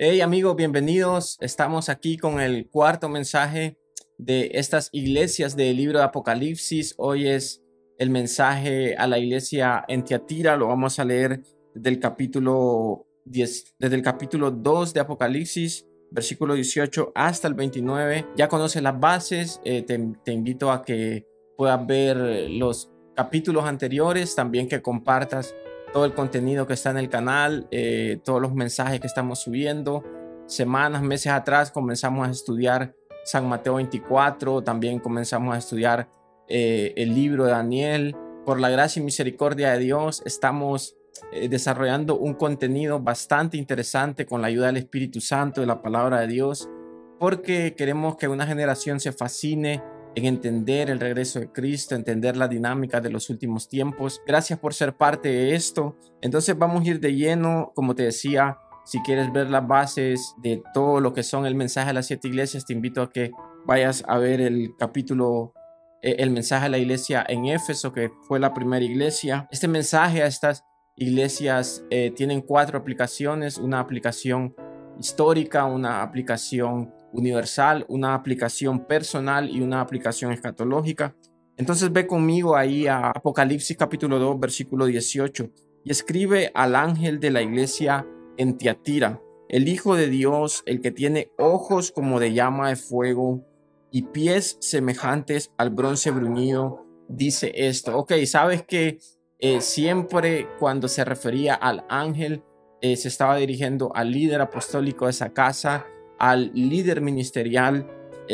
Hey amigos, bienvenidos. Estamos aquí con el cuarto mensaje de estas iglesias del libro de Apocalipsis. Hoy es el mensaje a la iglesia en Tiatira. Lo vamos a leer desde el capítulo 10, desde el capítulo 2 de Apocalipsis, versículo 18 hasta el 29. Ya conoces las bases. Te invito a que puedas ver los capítulos anteriores, también que compartas todo el contenido que está en el canal, todos los mensajes que estamos subiendo. Semanas, meses atrás comenzamos a estudiar San Mateo 24, también comenzamos a estudiar el libro de Daniel. Por la gracia y misericordia de Dios estamos desarrollando un contenido bastante interesante con la ayuda del Espíritu Santo, de la palabra de Dios, porque queremos que una generación se fascine en entender el regreso de Cristo, entender la dinámica de los últimos tiempos. Gracias por ser parte de esto. Entonces vamos a ir de lleno, como te decía. Si quieres ver las bases de todo lo que son el mensaje de las 7 iglesias, te invito a que vayas a ver el capítulo, el mensaje a la iglesia en Éfeso, que fue la primera iglesia. Este mensaje a estas iglesias tienen 4 aplicaciones: una aplicación histórica, una aplicación universal, una aplicación personal y una aplicación escatológica. Entonces ve conmigo ahí a Apocalipsis capítulo 2, versículo 18, y escribe al ángel de la iglesia en Tiatira: el Hijo de Dios, el que tiene ojos como de llama de fuego y pies semejantes al bronce bruñido, dice esto. Ok, sabes que siempre cuando se refería al ángel, se estaba dirigiendo al líder apostólico de esa casa, al líder ministerial,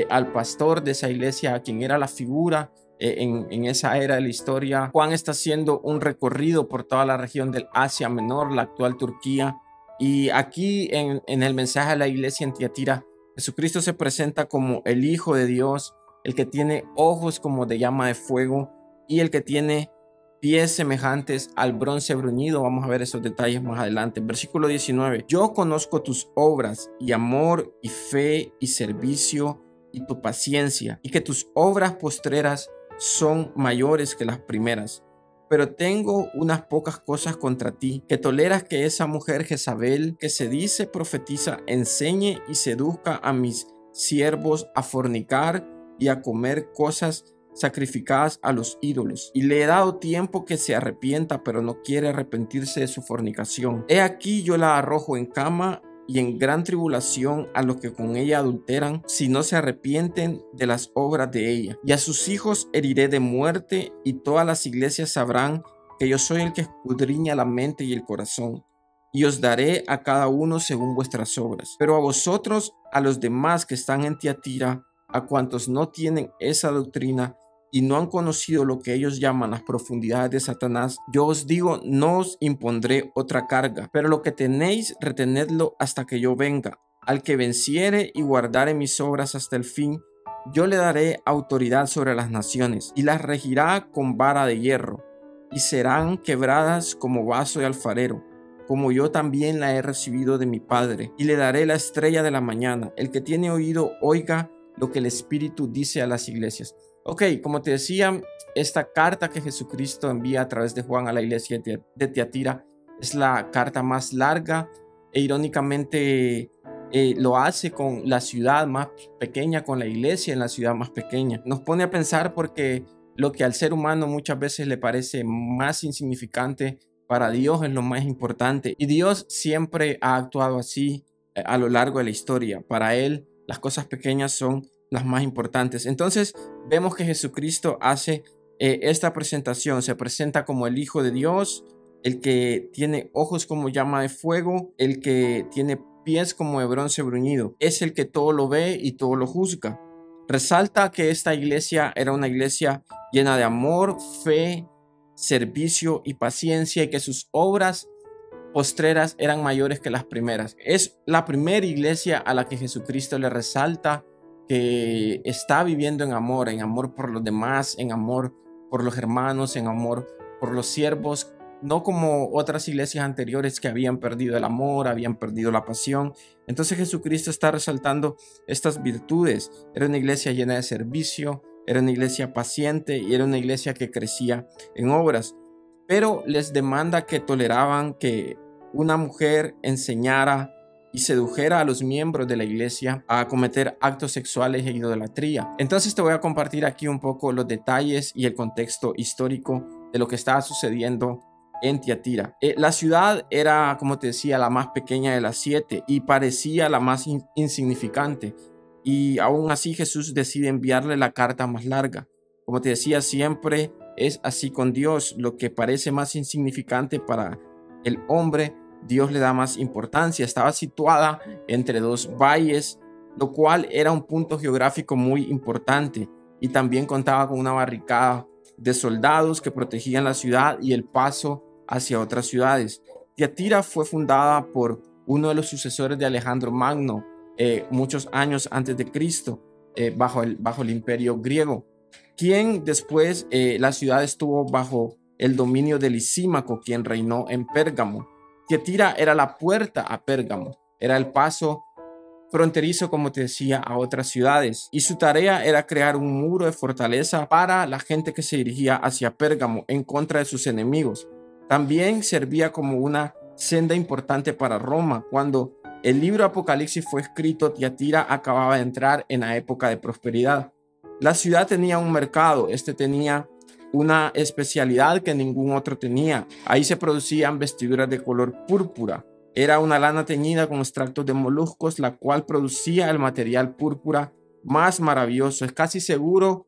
al pastor de esa iglesia, a quien era la figura en esa era de la historia. Juan está haciendo un recorrido por toda la región del Asia Menor, la actual Turquía, y aquí en el mensaje a la iglesia en Tiatira, Jesucristo se presenta como el Hijo de Dios, el que tiene ojos como de llama de fuego y el que tiene pies semejantes al bronce bruñido. Vamos a ver esos detalles más adelante. Versículo 19. Yo conozco tus obras y amor y fe y servicio y tu paciencia, y que tus obras postreras son mayores que las primeras. Pero tengo unas pocas cosas contra ti, que toleras que esa mujer Jezabel, que se dice profetiza, enseñe y seduzca a mis siervos a fornicar y a comer cosas sacrificadas a los ídolos, y le he dado tiempo que se arrepienta, pero no quiere arrepentirse de su fornicación. He aquí yo la arrojo en cama y en gran tribulación a los que con ella adulteran, si no se arrepienten de las obras de ella. Y a sus hijos heriré de muerte, y todas las iglesias sabrán que yo soy el que escudriña la mente y el corazón, y os daré a cada uno según vuestras obras. Pero a vosotros, a los demás que están en Tiatira, a cuantos no tienen esa doctrina y no han conocido lo que ellos llaman las profundidades de Satanás, yo os digo, no os impondré otra carga, pero lo que tenéis, retenedlo hasta que yo venga. Al que venciere y guardare mis obras hasta el fin, yo le daré autoridad sobre las naciones, y las regirá con vara de hierro, y serán quebradas como vaso de alfarero, como yo también la he recibido de mi Padre. Y le daré la estrella de la mañana. El que tiene oído, oiga lo que el Espíritu dice a las iglesias. Ok, como te decía, esta carta que Jesucristo envía a través de Juan a la iglesia de Tiatira es la carta más larga, e irónicamente lo hace con la ciudad más pequeña, con la iglesia en la ciudad más pequeña. Nos pone a pensar, porque lo que al ser humano muchas veces le parece más insignificante, para Dios es lo más importante. Y Dios siempre ha actuado así a lo largo de la historia. Para Él las cosas pequeñas son las más importantes. Entonces vemos que Jesucristo hace esta presentación. Se presenta como el Hijo de Dios, el que tiene ojos como llama de fuego, el que tiene pies como de bronce bruñido. Es el que todo lo ve y todo lo juzga. Resalta que esta iglesia era una iglesia llena de amor, fe, servicio y paciencia, y que sus obras postreras eran mayores que las primeras. Es la primera iglesia a la que Jesucristo le resalta que está viviendo en amor por los demás, en amor por los hermanos, en amor por los siervos, no como otras iglesias anteriores que habían perdido el amor, habían perdido la pasión. Entonces Jesucristo está resaltando estas virtudes. Era una iglesia llena de servicio, era una iglesia paciente y era una iglesia que crecía en obras. Pero les demanda que toleraban que una mujer enseñara y sedujera a los miembros de la iglesia a cometer actos sexuales e idolatría. Entonces te voy a compartir aquí un poco los detalles y el contexto histórico de lo que estaba sucediendo en Tiatira. La ciudad era, como te decía, la más pequeña de las 7 y parecía la más insignificante. Y aún así Jesús decide enviarle la carta más larga. Como te decía, siempre es así con Dios. Lo que parece más insignificante para el hombre, Dios le da más importancia. Estaba situada entre dos valles, lo cual era un punto geográfico muy importante, y también contaba con una barricada de soldados que protegían la ciudad y el paso hacia otras ciudades. Tiatira fue fundada por uno de los sucesores de Alejandro Magno, muchos años antes de Cristo, bajo el imperio griego, quien después la ciudad estuvo bajo el dominio de Lisímaco, quien reinó en Pérgamo. Tiatira era la puerta a Pérgamo, era el paso fronterizo, como te decía, a otras ciudades, y su tarea era crear un muro de fortaleza para la gente que se dirigía hacia Pérgamo en contra de sus enemigos. También servía como una senda importante para Roma. Cuando el libro Apocalipsis fue escrito, Tiatira acababa de entrar en la época de prosperidad. La ciudad tenía un mercado, este tenía una especialidad que ningún otro tenía. Ahí se producían vestiduras de color púrpura. Era una lana teñida con extractos de moluscos, la cual producía el material púrpura más maravilloso. Es casi seguro,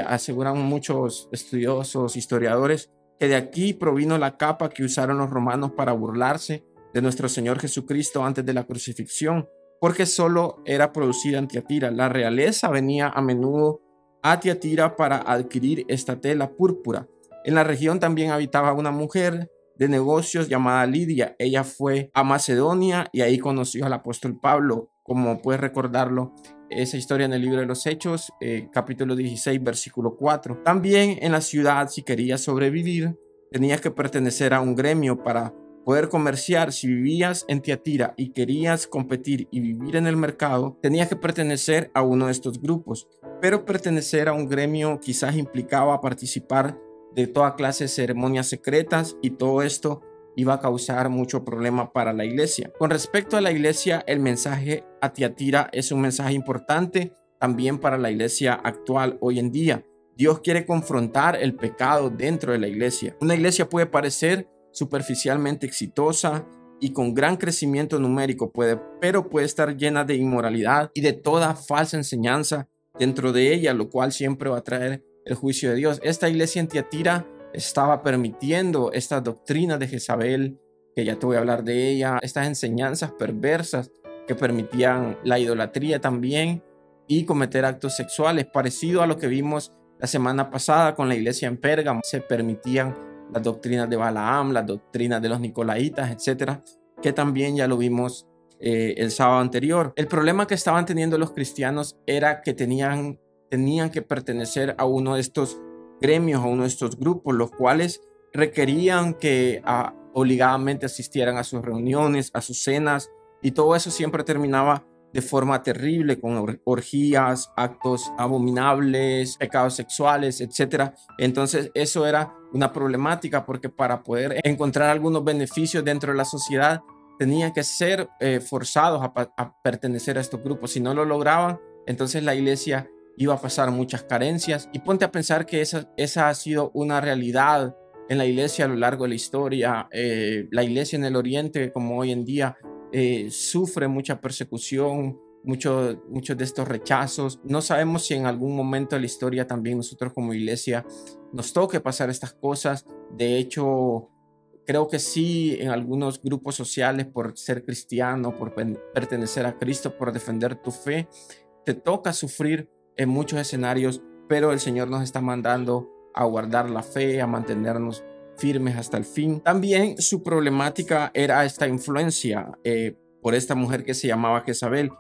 aseguran muchos estudiosos, historiadores, que de aquí provino la capa que usaron los romanos para burlarse de nuestro Señor Jesucristo antes de la crucifixión, porque solo era producida en Tiatira. La realeza venía a menudo a Tiatira para adquirir esta tela púrpura. En la región también habitaba una mujer de negocios llamada Lidia. Ella fue a Macedonia y ahí conoció al apóstol Pablo, como puedes recordarlo, esa historia en el libro de los Hechos, capítulo 16, versículo 4. También en la ciudad, si querías sobrevivir, tenías que pertenecer a un gremio para poder comerciar. Si vivías en Tiatira y querías competir y vivir en el mercado, tenías que pertenecer a uno de estos grupos. Pero pertenecer a un gremio quizás implicaba participar de toda clase de ceremonias secretas, y todo esto iba a causar mucho problema para la iglesia. Con respecto a la iglesia, el mensaje a Tiatira es un mensaje importante también para la iglesia actual hoy en día. Dios quiere confrontar el pecado dentro de la iglesia. Una iglesia puede parecer superficialmente exitosa y con gran crecimiento numérico, pero puede estar llena de inmoralidad y de toda falsa enseñanza dentro de ella, lo cual siempre va a traer el juicio de Dios. Esta iglesia en Tiatira estaba permitiendo estas doctrinas de Jezabel, que ya te voy a hablar de ella, estas enseñanzas perversas que permitían la idolatría también y cometer actos sexuales, parecido a lo que vimos la semana pasada con la iglesia en Pérgamo. Se permitían las doctrinas de Balaam, las doctrinas de los Nicolaitas, etcétera, que también ya lo vimos el sábado anterior. El problema que estaban teniendo los cristianos era que tenían que pertenecer a uno de estos gremios, a uno de estos grupos, los cuales requerían que obligadamente asistieran a sus reuniones, a sus cenas, y todo eso siempre terminaba de forma terrible, con orgías, actos abominables, pecados sexuales, etcétera. Entonces eso era una problemática, porque para poder encontrar algunos beneficios dentro de la sociedad tenían que ser forzados a pertenecer a estos grupos. Si no lo lograban, entonces la iglesia iba a pasar muchas carencias. Y ponte a pensar que esa ha sido una realidad en la iglesia a lo largo de la historia. La iglesia en el Oriente, como hoy en día, sufre mucha persecución, muchos de estos rechazos. No sabemos si en algún momento de la historia también nosotros como iglesia nos toque pasar estas cosas. De hecho, creo que sí, en algunos grupos sociales, por ser cristiano, por pertenecer a Cristo, por defender tu fe, te toca sufrir en muchos escenarios, pero el Señor nos está mandando a guardar la fe, a mantenernos firmes hasta el fin. También su problemática era esta influencia por esta mujer que se llamaba Jezabel.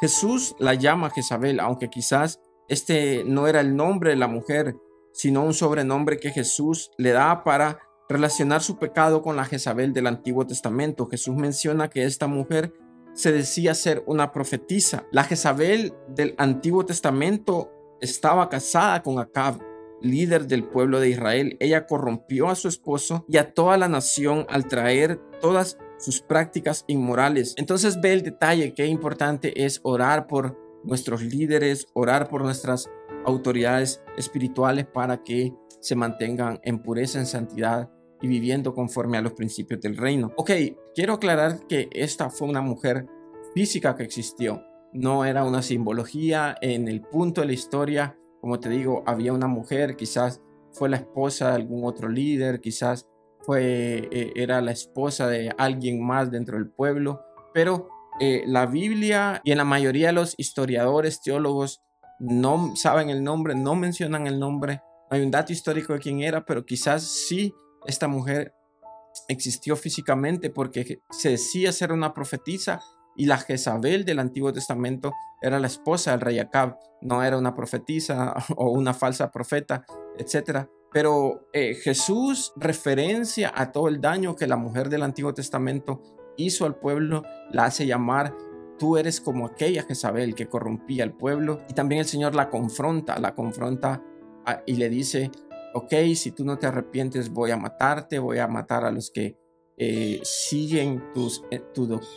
Jesús la llama Jezabel, aunque quizás este no era el nombre de la mujer, sino un sobrenombre que Jesús le da para relacionar su pecado con la Jezabel del Antiguo Testamento. Jesús menciona que esta mujer se decía ser una profetisa. La Jezabel del Antiguo Testamento estaba casada con Acab, líder del pueblo de Israel. Ella corrompió a su esposo y a toda la nación al traer todas sus prácticas inmorales. Entonces ve el detalle, qué importante es orar por nuestros líderes, orar por nuestras autoridades espirituales para que se mantengan en pureza, en santidad y viviendo conforme a los principios del reino. Ok, quiero aclarar que esta fue una mujer física que existió, no era una simbología. En el punto de la historia, como te digo, había una mujer, quizás fue la esposa de algún otro líder, quizás era la esposa de alguien más dentro del pueblo, pero la Biblia y en la mayoría de los historiadores, teólogos, no saben el nombre, no mencionan el nombre, no hay un dato histórico de quién era, pero quizás sí esta mujer existió físicamente porque se decía ser una profetisa, y la Jezabel del Antiguo Testamento era la esposa del rey Acab, no era una profetisa o una falsa profeta, etcétera. Pero Jesús referencia a todo el daño que la mujer del Antiguo Testamento hizo al pueblo, la hace llamar: tú eres como aquella Jezabel que corrompía al pueblo. Y también el Señor la confronta y le dice: ok, si tú no te arrepientes, voy a matarte, voy a matar a los que siguen tus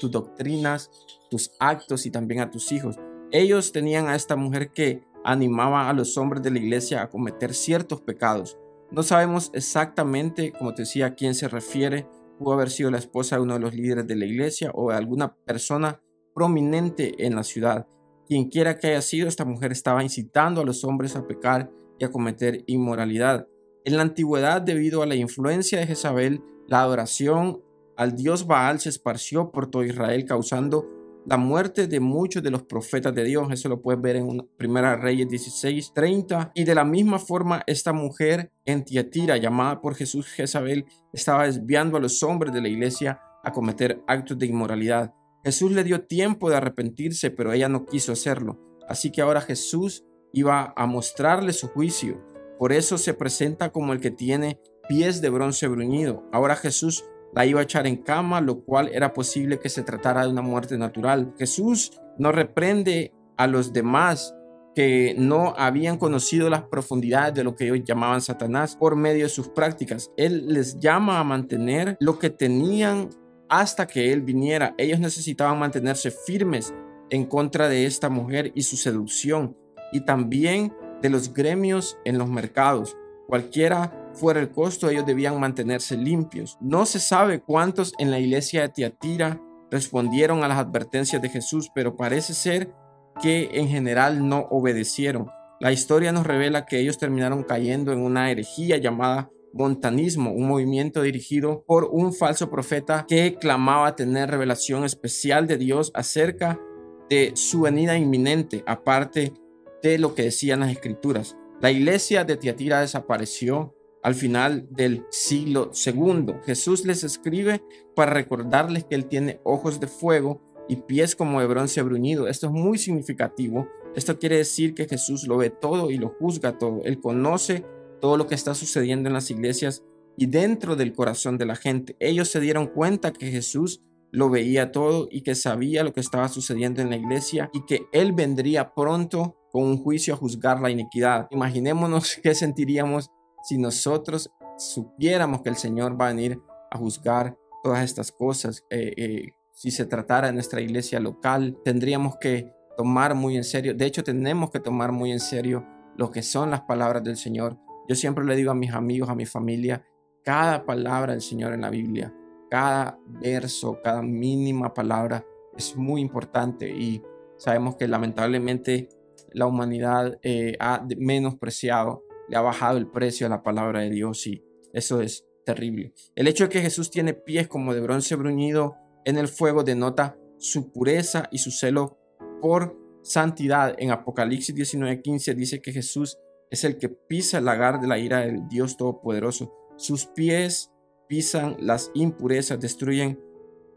doctrinas, tus actos, y también a tus hijos. Ellos tenían a esta mujer que animaba a los hombres de la iglesia a cometer ciertos pecados. No sabemos exactamente, como te decía, a quién se refiere. Pudo haber sido la esposa de uno de los líderes de la iglesia o de alguna persona prominente en la ciudad. Quien quiera que haya sido, esta mujer estaba incitando a los hombres a pecar y a cometer inmoralidad. En la antigüedad, debido a la influencia de Jezabel, la adoración al dios Baal se esparció por todo Israel, causando la muerte de muchos de los profetas de Dios. Eso lo puedes ver en Primera Reyes 16:30. Y de la misma forma, esta mujer en Tiatira, llamada por Jesús Jezabel, estaba desviando a los hombres de la iglesia a cometer actos de inmoralidad. Jesús le dio tiempo de arrepentirse, pero ella no quiso hacerlo. Así que ahora Jesús iba a mostrarle su juicio. Por eso se presenta como el que tiene pies de bronce bruñido. Ahora Jesús la iba a echar en cama, lo cual era posible que se tratara de una muerte natural. Jesús no reprende a los demás que no habían conocido las profundidades de lo que ellos llamaban Satanás por medio de sus prácticas. Él les llama a mantener lo que tenían hasta que Él viniera. Ellos necesitaban mantenerse firmes en contra de esta mujer y su seducción, y también de los gremios en los mercados. Cualquiera fuera el costo, ellos debían mantenerse limpios. No se sabe cuántos en la iglesia de Tiatira respondieron a las advertencias de Jesús, pero parece ser que en general no obedecieron. La historia nos revela que ellos terminaron cayendo en una herejía llamada montanismo, un movimiento dirigido por un falso profeta que clamaba tener revelación especial de Dios acerca de su venida inminente, aparte de lo que decían las escrituras. La iglesia de Tiatira desapareció al final del siglo II. Jesús les escribe para recordarles que Él tiene ojos de fuego y pies como de bronce bruñido. Esto es muy significativo. Esto quiere decir que Jesús lo ve todo y lo juzga todo. Él conoce todo lo que está sucediendo en las iglesias y dentro del corazón de la gente. Ellos se dieron cuenta que Jesús lo veía todo y que sabía lo que estaba sucediendo en la iglesia y que Él vendría pronto con un juicio a juzgar la iniquidad. Imaginémonos qué sentiríamos si nosotros supiéramos que el Señor va a venir a juzgar todas estas cosas. Si se tratara de nuestra iglesia local, tendríamos que tomar muy en serio, de hecho tenemos que tomar muy en serio lo que son las palabras del Señor. Yo siempre le digo a mis amigos, a mi familia, cada palabra del Señor en la Biblia, cada verso, cada mínima palabra es muy importante, y sabemos que lamentablemente la humanidad ha menospreciado, le ha bajado el precio a la palabra de Dios, y eso es terrible. El hecho de que Jesús tiene pies como de bronce bruñido en el fuego denota su pureza y su celo por santidad. En Apocalipsis 19:15 dice que Jesús es el que pisa el lagar de la ira del Dios Todopoderoso. Sus pies pisan las impurezas, destruyen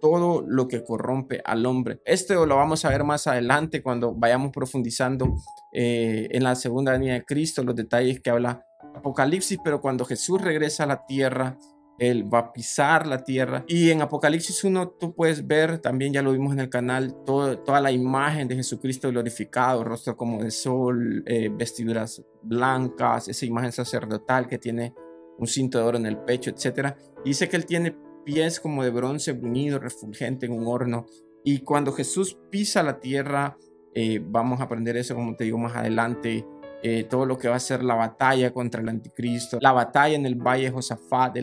todo lo que corrompe al hombre. Esto lo vamos a ver más adelante cuando vayamos profundizando en la segunda venida de Cristo, los detalles que habla Apocalipsis. Pero cuando Jesús regresa a la tierra, Él va a pisar la tierra. Y en Apocalipsis 1 tú puedes ver, también ya lo vimos en el canal, toda la imagen de Jesucristo glorificado, rostro como de sol, vestiduras blancas, esa imagen sacerdotal que tiene un cinto de oro en el pecho, etcétera. Dice que Él tiene pies como de bronce bruñido, refulgente en un horno. Y cuando Jesús pisa la tierra, vamos a aprender eso, como te digo, más adelante. Todo lo que va a ser la batalla contra el anticristo, la batalla en el valle de Josafat,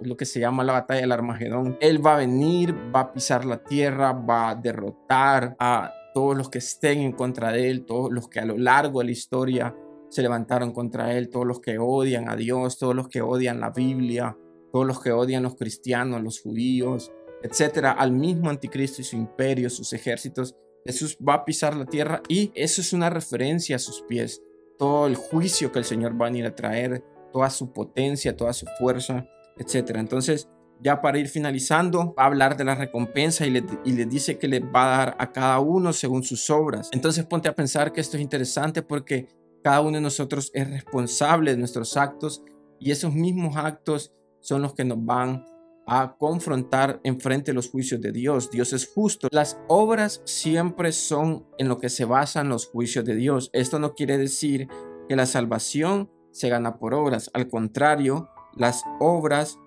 lo que se llama la batalla del Armagedón. Él va a venir, va a pisar la tierra, va a derrotar a todos los que estén en contra de él, todos los que a lo largo de la historia se levantaron contra él, todos los que odian a Dios, todos los que odian la Biblia, todos los que odian los cristianos, los judíos, etcétera, al mismo anticristo y su imperio, sus ejércitos. Jesús va a pisar la tierra y eso es una referencia a sus pies. Todo el juicio que el Señor va a venir a traer, toda su potencia, toda su fuerza, etcétera. Entonces, ya para ir finalizando, va a hablar de la recompensa y les dice que le va a dar a cada uno según sus obras. Entonces, ponte a pensar que esto es interesante porque cada uno de nosotros es responsable de nuestros actos y esos mismos actos son los que nos van a confrontar enfrente de los juicios de Dios. Dios es justo. Las obras siempre son en lo que se basan los juicios de Dios. Esto no quiere decir que la salvación se gana por obras. Al contrario, las obras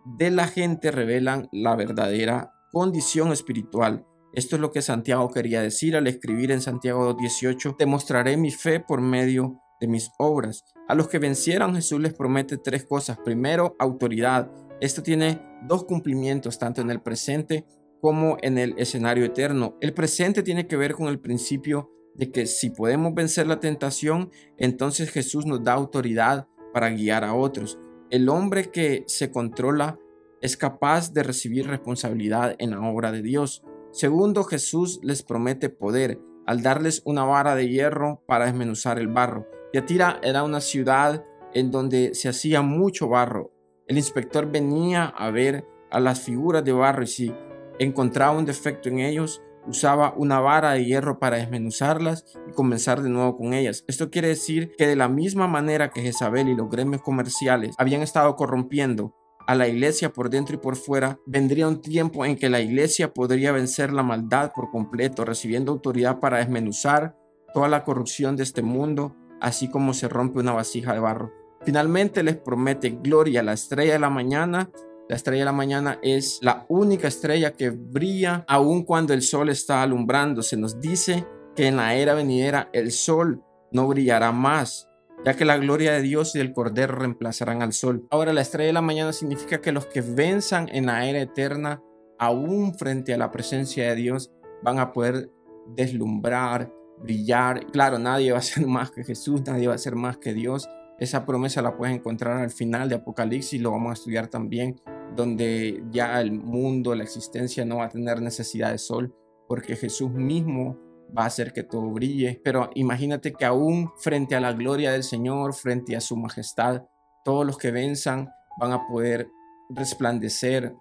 de la gente revelan la verdadera condición espiritual. Esto es lo que Santiago quería decir al escribir en Santiago 2:18: te mostraré mi fe por medio de mis obras. A los que vencieron, Jesús les promete tres cosas. Primero, autoridad. Esto tiene dos cumplimientos, tanto en el presente como en el escenario eterno. El presente tiene que ver con el principio de que si podemos vencer la tentación, entonces Jesús nos da autoridad para guiar a otros. El hombre que se controla es capaz de recibir responsabilidad en la obra de Dios. Segundo, Jesús les promete poder al darles una vara de hierro para desmenuzar el barro. Tiatira era una ciudad en donde se hacía mucho barro. El inspector venía a ver a las figuras de barro y si encontraba un defecto en ellos, usaba una vara de hierro para desmenuzarlas y comenzar de nuevo con ellas. Esto quiere decir que de la misma manera que Jezabel y los gremios comerciales habían estado corrompiendo a la iglesia por dentro y por fuera, vendría un tiempo en que la iglesia podría vencer la maldad por completo, recibiendo autoridad para desmenuzar toda la corrupción de este mundo, así como se rompe una vasija de barro. Finalmente les promete gloria, la estrella de la mañana. La estrella de la mañana es la única estrella que brilla aun cuando el sol está alumbrando. Se nos dice que en la era venidera el sol no brillará más, ya que la gloria de Dios y del Cordero reemplazarán al sol. Ahora, la estrella de la mañana significa que los que venzan en la era eterna, aún frente a la presencia de Dios, van a poder deslumbrar, brillar. Claro, nadie va a ser más que Jesús, nadie va a ser más que Dios. Esa promesa la puedes encontrar al final de Apocalipsis, lo vamos a estudiar también, donde ya el mundo, la existencia no va a tener necesidad de sol, porque Jesús mismo va a hacer que todo brille. Pero imagínate que aún frente a la gloria del Señor, frente a su majestad, todos los que venzan van a poder resplandecer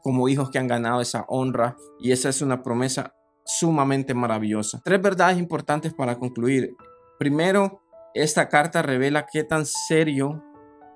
como hijos que han ganado esa honra, y esa es una promesa sumamente maravillosa. Tres verdades importantes para concluir. Primero, esta carta revela qué tan serio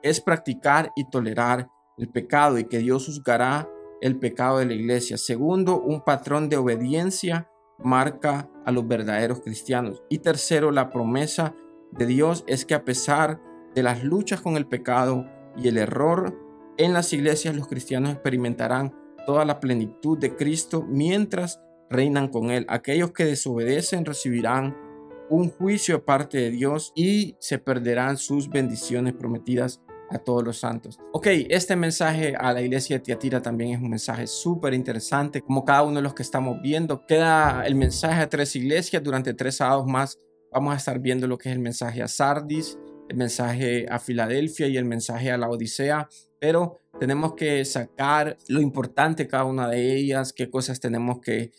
es practicar y tolerar el pecado y que Dios juzgará el pecado de la iglesia. Segundo, un patrón de obediencia marca a los verdaderos cristianos. Y tercero, la promesa de Dios es que a pesar de las luchas con el pecado y el error en las iglesias, los cristianos experimentarán toda la plenitud de Cristo mientras reinan con Él. Aquellos que desobedecen recibirán un juicio de parte de Dios y se perderán sus bendiciones prometidas a todos los santos. Ok, este mensaje a la iglesia de Tiatira también es un mensaje súper interesante. Como cada uno de los que estamos viendo, queda el mensaje a tres iglesias. Durante 3 sábados más vamos a estar viendo lo que es el mensaje a Sardis, el mensaje a Filadelfia y el mensaje a la Odisea. Pero tenemos que sacar lo importante de cada una de ellas, qué cosas tenemos que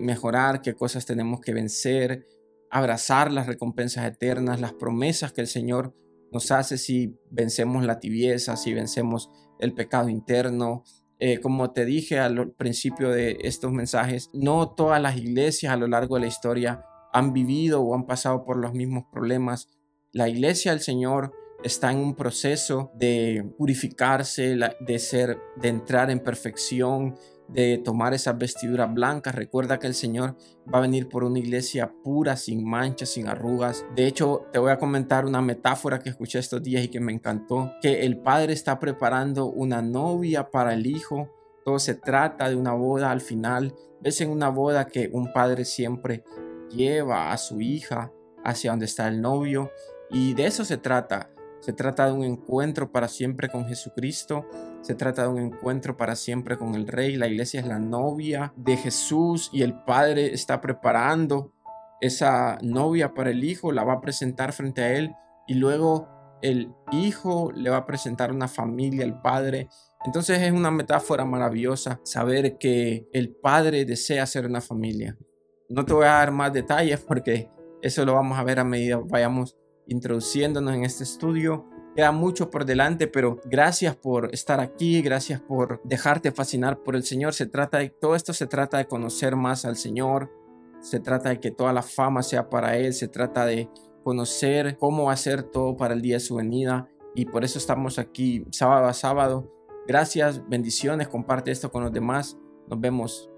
mejorar, qué cosas tenemos que vencer, abrazar las recompensas eternas, las promesas que el Señor nos hace si vencemos la tibieza, si vencemos el pecado interno. Como te dije al principio de estos mensajes, no todas las iglesias a lo largo de la historia han vivido o han pasado por los mismos problemas. La iglesia del Señor está en un proceso de purificarse, de entrar en perfección, de tomar esas vestiduras blancas. Recuerda que el Señor va a venir por una iglesia pura, sin manchas, sin arrugas. De hecho, te voy a comentar una metáfora que escuché estos días y que me encantó, que el Padre está preparando una novia para el Hijo Todo se trata de una boda al final. Es en una boda que un padre siempre lleva a su hija hacia donde está el novio, y de eso se trata. Se trata de un encuentro para siempre con Jesucristo. Se trata de un encuentro para siempre con el Rey. La iglesia es la novia de Jesús y el Padre está preparando esa novia para el Hijo. La va a presentar frente a Él y luego el Hijo le va a presentar una familia al Padre. Entonces es una metáfora maravillosa saber que el Padre desea hacer una familia. No te voy a dar más detalles porque eso lo vamos a ver a medida que vayamos introduciéndonos en este estudio. Queda mucho por delante, pero gracias por estar aquí, gracias por dejarte fascinar por el Señor. Todo esto se trata de conocer más al Señor, se trata de que toda la fama sea para Él, se trata de conocer cómo hacer todo para el día de su venida, y por eso estamos aquí sábado a sábado. Gracias, bendiciones, comparte esto con los demás. Nos vemos.